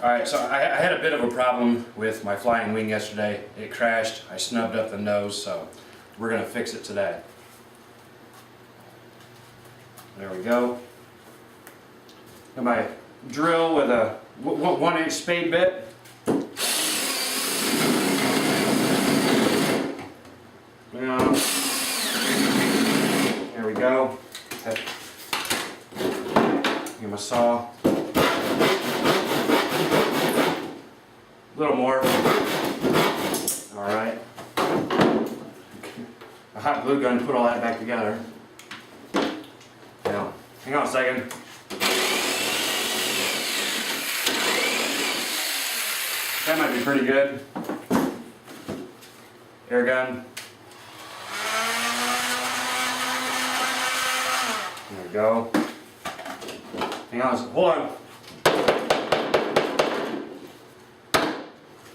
Alright, so I had a bit of a problem with my flying wing yesterday. It crashed, I snubbed up the nose, so we're going to fix it today. There we go. Got my drill with a 1-inch spade bit. There we go. Get my saw. A little more. Alright. A hot glue gun to put all that back together. Now, hang on a second. That might be pretty good. Air gun. There we go. Hang on, hold on.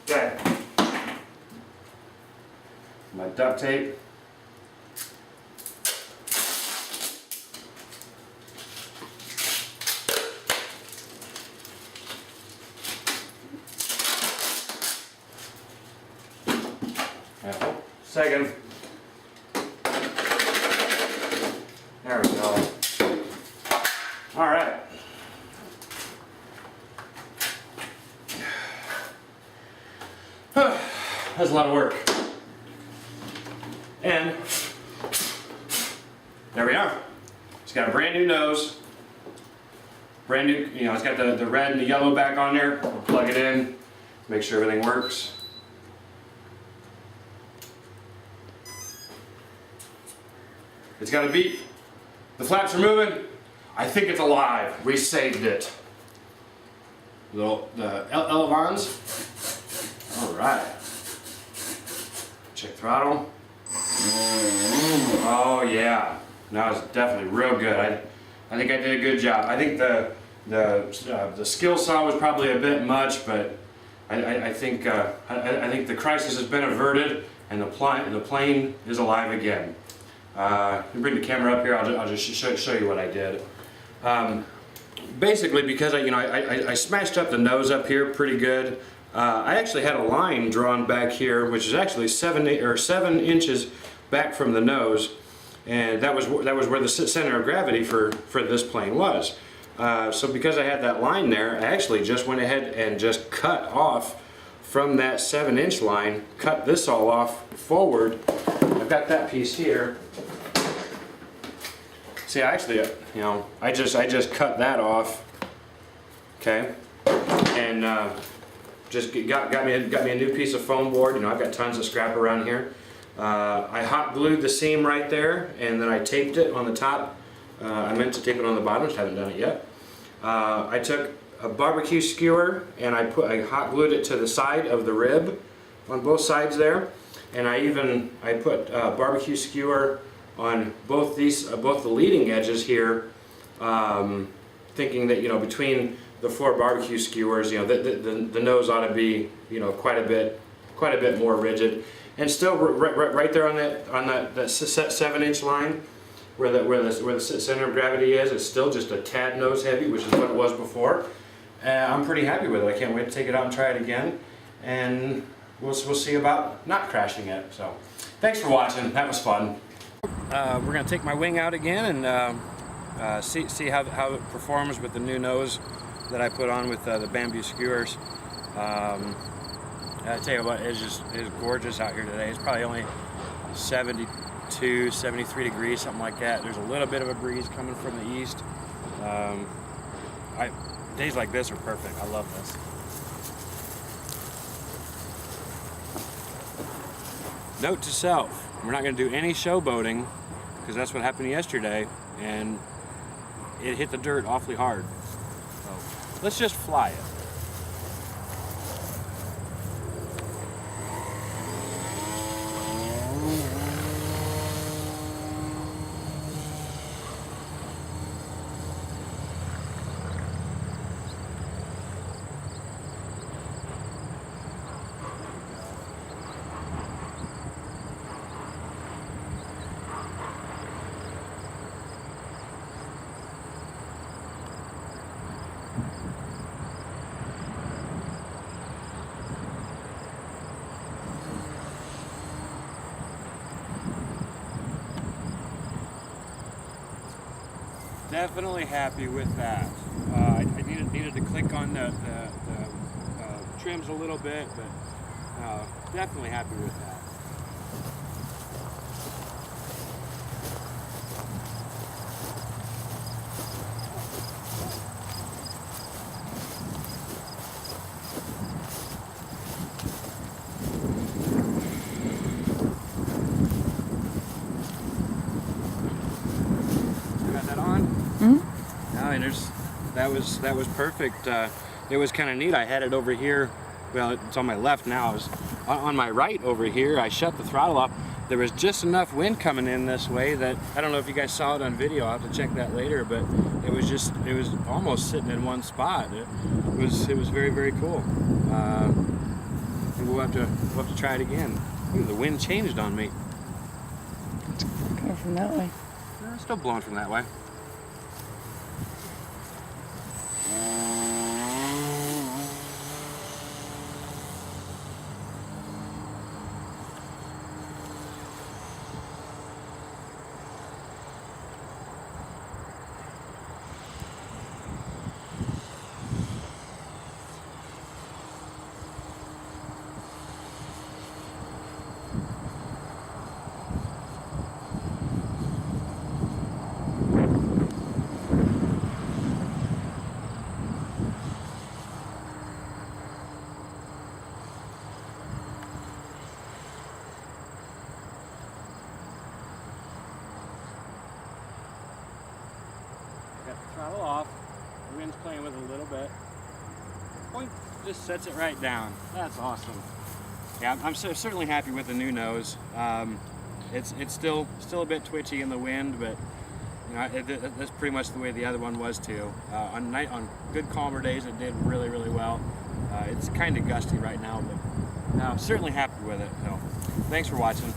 Okay. My duct tape. Second. There we go. All right. That's a lot of work. And there we are. It's got a brand new nose. Brand new, it's got the red and the yellow back on there. We'll plug it in, make sure everything works. It's got a beep. The flaps are moving. I think it's alive. We saved it. The elevons. All right. Check throttle. Oh yeah. Now it's definitely real good. I think I did a good job. I think the skill saw was probably a bit much, but I think the crisis has been averted and the plane is alive again. Bring the camera up here. I'll just show you what I did. Basically, because I smashed up the nose up here pretty good. I actually had a line drawn back here, which is actually 7 inches back from the nose, and that was where the center of gravity for this plane was. So because I had that line there, I actually just went ahead and just cut off from that 7-inch line. Cut this all off forward. I've got that piece here. See, actually, I just cut that off, okay, and just got me a new piece of foam board. I've got tons of scrap around here. I hot glued the seam right there, and then I taped it on the top. I meant to tape it on the bottom, just haven't done it yet. I took a barbecue skewer and I hot glued it to the side of the rib on both sides there, and I put barbecue skewer on both the leading edges here, thinking that between the 4 barbecue skewers, the nose ought to be quite a bit more rigid, and still right there on that 7-inch line where the center of gravity is, it's still just a tad nose heavy, which is what it was before. I'm pretty happy with it. I can't wait to take it out and try it again, and we'll see about not crashing it. So thanks for watching. That was fun. We're going to take my wing out again and see how it performs with the new nose that I put on with the Bambu skewers. I tell you what, it's gorgeous out here today. It's probably only 72, 73 degrees, something like that. There's a little bit of a breeze coming from the east. Days like this are perfect. I love this. Note to self. We're not going to do any showboating because that's what happened yesterday, and it hit the dirt awfully hard. So let's just fly it. Definitely happy with that. I needed to click on the trims a little bit, but definitely happy with that. That was perfect. It was kind of neat. I had it over here. Well, it's on my left now. It was on my right over here. I shut the throttle off. There was just enough wind coming in this way that I don't know if you guys saw it on video. I'll have to check that later. But it was almost sitting in one spot. It was very, very cool. We'll have to try it again. Ooh, the wind changed on me. Coming from that way. It's still blowing from that way. Got the throttle off, the wind's playing with it a little bit. Point, just sets it right down. That's awesome. Yeah, I'm certainly happy with the new nose. It's still a bit twitchy in the wind, but you know, that's pretty much the way the other one was too. On good calmer days, it did really, really well. It's kind of gusty right now, but I'm certainly happy with it. So, thanks for watching.